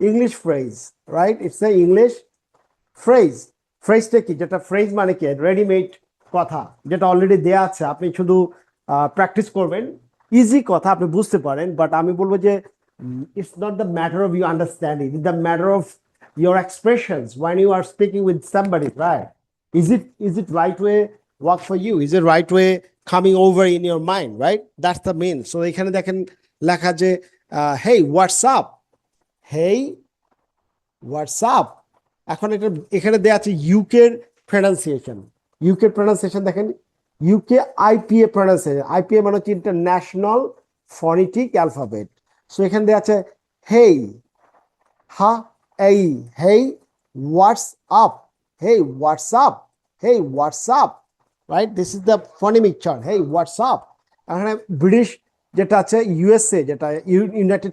English phrase, right? It's an English phrase. ফ্রেজটা কি, যেটা phrase মানে কি রেডিমেড কথা, যেটা অলরেডি দেয়া আছে, আপনি শুধু প্র্যাকটিস করবেন, ইজি কথা আপনি বুঝতে পারেন। বাট আমি বলবো যে it's not the matter of you understanding, it's the matter of your expressions when you are speaking with somebody, right? Is it right way work for you? Is it right way coming over in your mind, right? That's the mean. So এখানে দেখেন লেখা যে hey what's up, hey what's up। এখন এটা এখানে দেয়া আছে ইউকের প্রনাউন্সিয়েশন, ইউকে প্রনাউন্সিয়েশন দেখেন, ইউকে আইপিএ প্রনাউন্সিয়েশন, আইপিএ মানে হচ্ছে ইন্টারন্যাশনাল ফনেটিক অ্যালফাবেট। সো এখানে দেয়া আছে হেই, হা, এই, hey what's up, hey what's up, hey what's up, right? This is the phonemic chart, hey what's up. এখানে ব্রিটিশ যেটা আছে, ইউএসএ যেটা united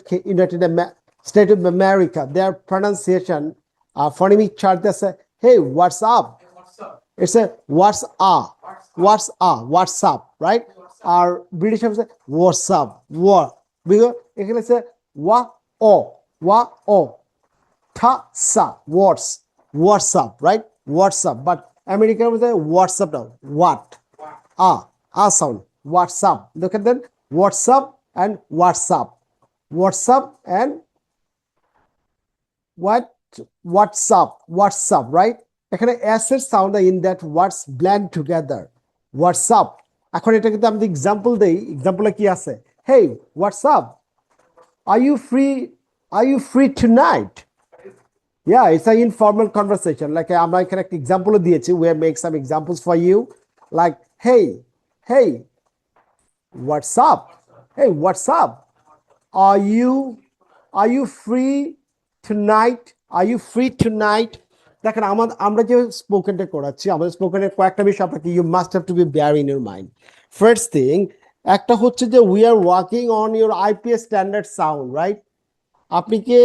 state of America, their pronunciation phonemic chart that say, hey, what's up? It's a what's up, right? Our British have say, what's up, what? Because it can say, wa o, ta sa, what's up, right? What's up, but American will say, what's up now? What? Sound, what's up? Look at that, what's up and what's up, what's up and what's up, right? এখানে s এর sound in that words blend together, what's up. এখন এটা কিন্তু আমি example দেই, এক্সাম্পলে কি আছে, hey what's up, are you free tonight? Yeah, it's an informal conversation. Like আমরা এখানে একটা এক্সাম্পল দিয়েছি, we have make some examples for you, like hey what's up, hey what's up, are you free tonight, are you free tonight? দেখেন আমরা যে স্পোকেনটা করাচ্ছি, আমাদের স্পোকেনের কয়েকটা বিষয় আপনাকে you must have to be bear in your mind. First thing, একটা হচ্ছে যে we are working on your IPS standard sound, right? আপনি কি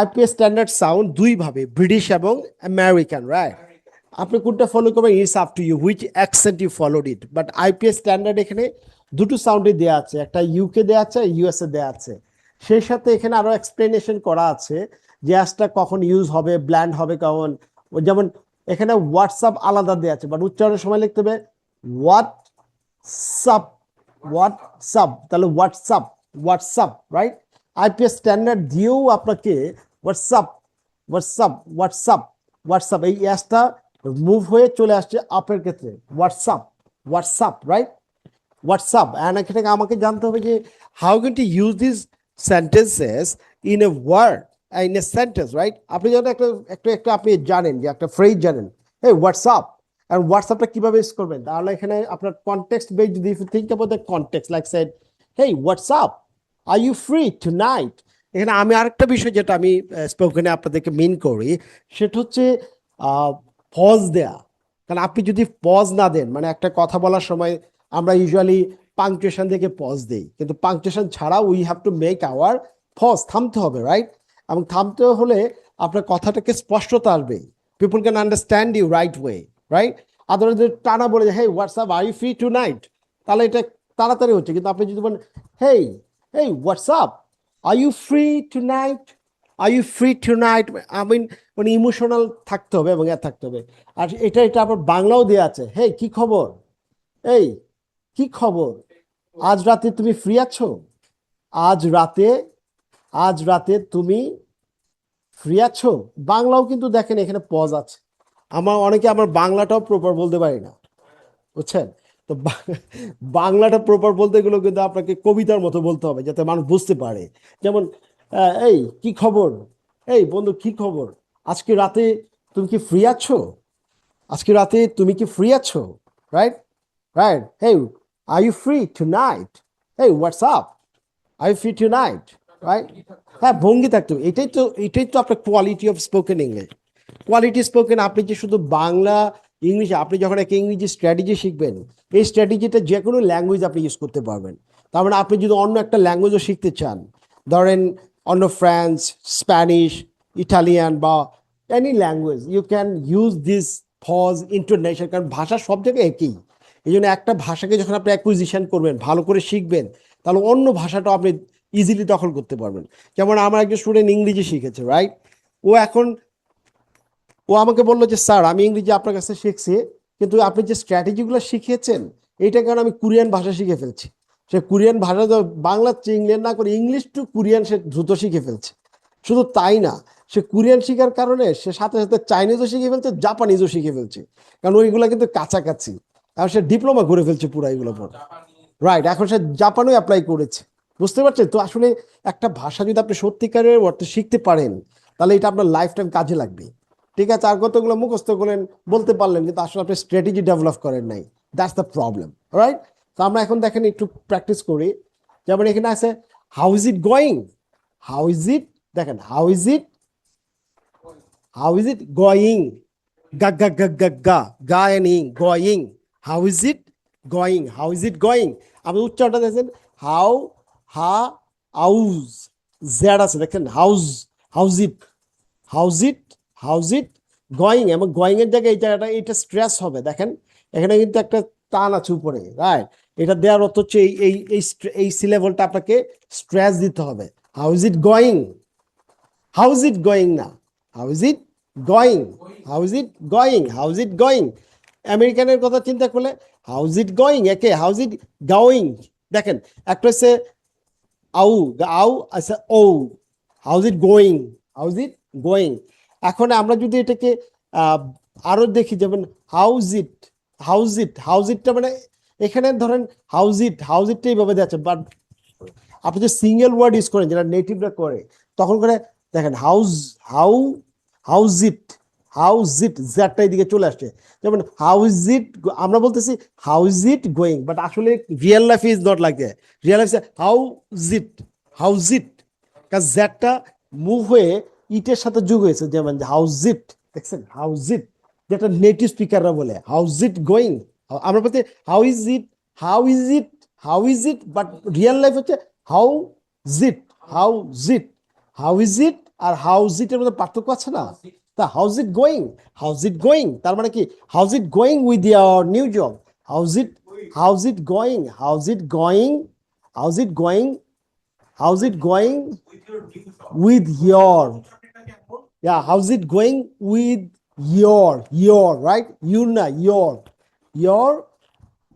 আইপিএস স্ট্যান্ডার্ড সাউন্ড দুইভাবে, ব্রিটিশ এবং আমেরিকান, রাইট? আপনি কোনটা ফলো করবেন, it's up to you which accent you followed it. But IPS standard এখানে দুটো সাউন্ডে দেওয়া আছে, একটা ইউকে দেওয়া আছে, ইউএসএ দেওয়া আছে। সেই সাথে এখানে আরো এক্সপ্লেনেশন করা আছে যে অ্যাসটা কখন ইউজ হবে, ব্ল্যান্ড হবে কখন। যেমন এখানে হোয়াটসঅ্যাপ আলাদা দেওয়া আছে, বাট উচ্চারণের সময় লিখতে হবে হোয়াটসঅ্যাপ, তাহলে হোয়াটসঅ্যাপ, রাইট? আইপিএস স্ট্যান্ডার্ড দিয়েও আপনাকে হোয়াটসঅ্যাপ এই অ্যাসটা মুভ হয়ে চলে আসছে আপের ক্ষেত্রে, হোয়াটসঅ্যাপ, রাইট? হোয়াটসঅ্যাপ। অ্যান্ড এখানে আমাকে জানতে হবে যে how can to use this sentences in a word, in a sentence, right? আপনি যখন একটা আপনি জানেন যে একটা ফ্রেজ জানেন, hey হোয়াটসঅ্যাপ, আর হোয়াটসঅ্যাপটা কিভাবে ইউজ করবেন, তাহলে এখানে আপনার কনটেক্সট বেস, যদি if you think about the context, like said hey what's up, are you free tonight. এখানে আমি আরেকটা বিষয় যেটা আমি স্পোকেনে আপনাদেরকে মিন করি, সেটা হচ্ছে পজ দেয়া। কারণ আপনি যদি পজ না দেন, মানে একটা কথা বলার সময় আমরা ইউজুয়ালি পাংচুয়েশন দেখে পজ দেই, কিন্তু পাংচুয়েশন ছাড়া we have to make our pause, থামতে হবে, রাইট? এবং থামতে হলে আপনার কথাটাকে স্পষ্টতা আসবে, people can understand you right way, right? Otherwise টানা বলে যে hey what's up, are you free tonight, তাহলে এটা তাড়াতাড়ি হচ্ছে। কিন্তু আপনি যদি বলেন hey what's up, are you free tonight, I mean মানে ইমোশনাল থাকতে হবে এবং থাকতে হবে। আর এটা আবার বাংলাও দেওয়া আছে, হেই কি খবর, এই কি খবর, আজ রাতে তুমি ফ্রি আছো, আজ রাতে তুমি ফ্রি আছো। বাংলাও কিন্তু দেখেন এখানে পজ আছে। অনেকে আমার বাংলাটাও প্রপার বলতে পারি না, বুঝছেন? তো বাংলাটা প্রপার বলতে গেলে কিন্তু আপনাকে কবিতার মতো বলতে হবে, যাতে মানুষ বুঝতে পারে। যেমন এই কি খবর, এই বন্ধু কি খবর, আজকে রাতে তুমি কি ফ্রি আছো, right? Hey are you free tonight, hey what's up, are you free tonight, right? হ্যাঁ, ভঙ্গি থাকতে হবে। এটাই তো আপনার quality of spoken English. Quality spoken, আপনি যে শুধু বাংলা ইংলিশ, আপনি যখন একটা ইংরেজি স্ট্র্যাটেজি শিখবেন, এই স্ট্র্যাটেজিটা যে কোনো ল্যাঙ্গুয়েজ আপনি ইউজ করতে পারবেন। তার মানে আপনি যদি অন্য একটা ল্যাঙ্গুয়েজও শিখতে চান, ধরেন অন্য ফ্রান্স, স্প্যানিশ, ইটালিয়ান বা any language, you can use this pause intonation, কারণ ভাষা সব জায়গায় একই। এই জন্য একটা ভাষাকে যখন আপনি অ্যাকুইজিশন করবেন, ভালো করে শিখবেন, তাহলে অন্য ভাষাটাও আপনি ইজিলি দখল করতে পারবেন। যেমন আমার একজন স্টুডেন্ট ইংরেজি শিখেছে, রাইট? ও এখন ও আমাকে বললো যে স্যার আমি ইংরেজি আপনার কাছে শিখছি, কিন্তু আপনি যে স্ট্র্যাটেজিগুলো শিখিয়েছেন এইটা কারণে আমি কোরিয়ান ভাষা শিখে ফেলছি। সে কোরিয়ান ভাষা তো বাংলা ইংল্যান্ড না করে ইংলিশ টু কোরিয়ান সে দ্রুত শিখে ফেলছে। শুধু তাই না, সে কোরিয়ান শেখার কারণে সে সাথে সাথে চাইনিজও শিখে ফেলছে, জাপানিজও শিখে ফেলছে, কারণ ওইগুলো কিন্তু কাছাকাছি। আর সে ডিপ্লোমা করে ফেলছে পুরো এগুলো পর, রাইট? এখন সে জাপানেও অ্যাপ্লাই করেছে। বুঝতে পারছেন তো? আসলে একটা ভাষা যদি আপনি সত্যিকারের অর্থে শিখতে পারেন তাহলে এটা আপনার লাইফ টাইম কাজে লাগবে। ঠিক আছে, আর কতগুলো মুখস্থ করলেন, বলতে পারলেন, কিন্তু আসলে আপনি স্ট্র্যাটেজি ডেভেলপ করেন নাই। That's the problem, right? তো আমরা এখন দেখেন একটু প্র্যাকটিস করি। যেমন এখানে আছে how is it going. How is ইট, দেখেন হাউ ইজ ইট গোয়িং, গা গা গা গা গা গা এন ইং, going. How is it going, how is it going. আপনি উচ্চারণটা দেখেন, হাউ, হা, আউজ, জেড আছে দেখেন, house, house it, how's it, how's it going. এবং গোয়িং এর জায়গায় এই জায়গাটা এটা স্ট্রেস হবে, দেখেন এখানে কিন্তু একটা টান আছে উপরে, রাইট? এটা দেওয়ার অর্থ হচ্ছে এই এই এই এই সিলেবলটা আপনাকে স্ট্রেস দিতে হবে। How is it going, how is it going না, how is it going, how is it going, how is it going. আমেরিকানের কথা চিন্তা করলে হাউ ইজ ইট গোয়িং, একে হাউ ইজ ইট গোয়িং। দেখেন একটা হচ্ছে আউ, আউ আচ্ছা ও, how's it going, how's it going. এখন আমরা যদি এটাকে আরো দেখি, যেমন how's it, how's it, how's ইটটা মানে এখানে ধরেন হাউজ ইট, হাউজ ইটটা এইভাবে যাচ্ছে, বাট আপনি যে সিঙ্গেল ওয়ার্ড ইউজ করেন যেটা নেটিভরা করে, তখন করে দেখেন how's, how, how's it, how's it, জ্যাটটা এদিকে চলে আসছে। যেমন হাউজ ইট, আমরা বলতেছি হাউজ ইট গোয়িং, বাট আসলে real life is not like that. Real life how's it, how's it, কারণ জ্যাটটা মুভ হয়ে ইটের সাথে যোগ হয়েছে। যেমন হাউজ ইট, দেখছেন হাউজ ইট, যেটা নেটিভ স্পিকাররা বলে হাউজ ইট গোয়িং। আমরা বলতে how is it, how is it, how is it, but real life হচ্ছে how zit, how zit, how is it আর হাউ জিট এর মধ্যে পার্থক্য আছে না? তা how's it going, how's it going তার মানে কি how's it going with your new job, how's it, how's it going, how's it going, how's it going, how's it going with your, yeah, how's it going with your right, you na your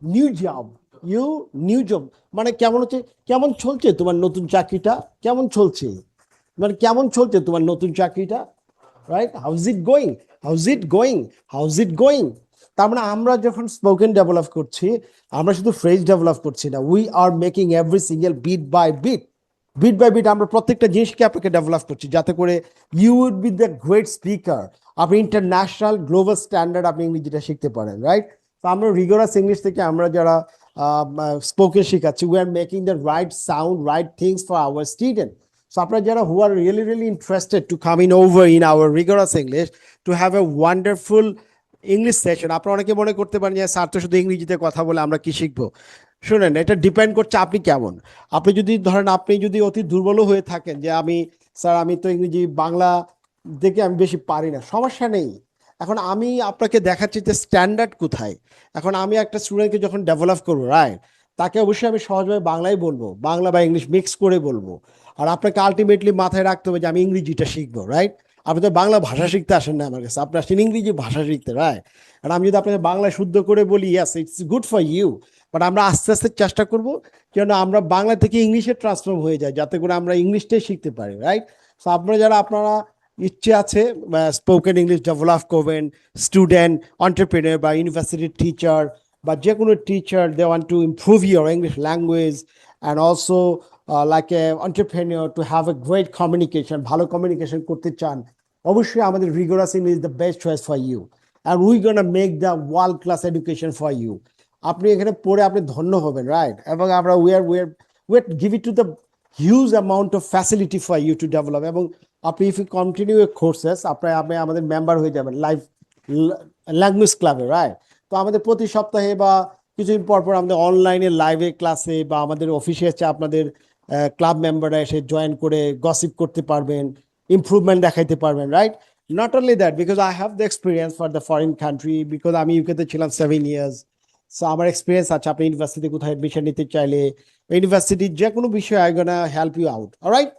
new job, you new job মানে কেমন হচ্ছে, কেমন চলছে তোমার নতুন চাকরিটা, কেমন চলছে, মানে কেমন চলছে তোমার নতুন চাকরিটা, right? House it going, how's it going, how's it going. তার মানে আমরা যখন স্পোকেন ডেভেলপ করছি, আমরা শুধু ফ্রেজ ডেভেলপ করছি না, we are making every single bit by bit, bit by bit আমরা প্রত্যেকটা জিনিসকে আপনাকে ডেভেলপ করছি, যাতে করে you would be the great speaker. আপনি ইন্টারন্যাশনাল গ্লোবাল স্ট্যান্ডার্ড আপনি ইংরেজিটা শিখতে পারেন, রাইট? তো আমরা রিগোরাস ইংলিশ থেকে আমরা যারা স্পোকেন শেখাচ্ছি, we are making the right sound, right things for our student. So আপনারা যারা who are really really interested to come in over in our rigorous English to have a wonderful English session, আপনারা অনেকে মনে করতে পারেন যে sir তো শুধু ইংরেজিতে কথা বলে আমরা কি শিখবো। শুনেন, এটা ডিপেন্ড করছে আপনি কেমন। আপনি যদি ধরেন আপনি যদি অতি দুর্বল হয়ে থাকেন যে আমি স্যার আমি তো ইংরেজি বাংলা দেখে আমি বেশি পারি না, সমস্যা নেই। এখন আমি আপনাকে দেখাচ্ছি যে স্ট্যান্ডার্ড কোথায়। এখন আমি একটা স্টুডেন্টকে যখন ডেভেলপ করবো, রাইট, তাকে অবশ্যই আমি সহজভাবে বাংলায় বলবো, বাংলা বা ইংলিশ মিক্স করে বলবো। আর আপনাকে আলটিমেটলি মাথায় রাখতে হবে যে আমি ইংরেজিটা শিখবো, রাইট? আপনি তো বাংলা ভাষা শিখতে আসেন না আমার কাছে, আপনি আসেন ইংরেজি ভাষা শিখতে, রাইট? আর আমি যদি আপনাকে বাংলা শুদ্ধ করে বলি, yes it's good for you, but আমরা আস্তে আস্তে চেষ্টা করবো যেন আমরা বাংলা থেকে ইংলিশে ট্রান্সফর্ম হয়ে যায়, যাতে করে আমরা ইংলিশটাই শিখতে পারি, রাইট? সো আপনারা যারা আপনারা ইচ্ছে আছে স্পোকেন ইংলিশ ডেভেলপ করবেন, স্টুডেন্ট, অন্টারপ্রেনার বা ইউনিভার্সিটির টিচার বা যে কোনো teacher, they want to improve your English language and also like a entrepreneur to have a great communication, ভালো কমিউনিকেশন করতে চান, অবশ্যই আমাদের rigorous English the best choice for you, and we gonna make the world class education for you. আপনি এখানে পড়ে আপনি ধন্য হবেন, রাইট? এবং আমরা we are give it to the huge amount of facility for you to develop, এবং আপনি if you continue your courses আপনি আমাদের মেম্বার হয়ে যাবেন লাইভ ল্যাঙ্গুয়েজ ক্লাবে, রাইট? তো আমাদের প্রতি সপ্তাহে বা কিছুদিন পর পর আমাদের অনলাইনে লাইভে ক্লাসে বা আমাদের অফিসে এসে আপনাদের ক্লাব মেম্বাররা এসে জয়েন করে গসিপ করতে পারবেন, ইমপ্রুভমেন্ট দেখাইতে পারবেন, right? Not only that, because I have the experience for the foreign country, because আমি ইউকেতে ছিলাম 7 years, সো আমার এক্সপিরিয়েন্স আছে। আপনি ইউনিভার্সিটি কোথাও অ্যাডমিশন নিতে চাইলে ইউনিভার্সিটি যে কোনো বিষয়ে I gonna help you out alright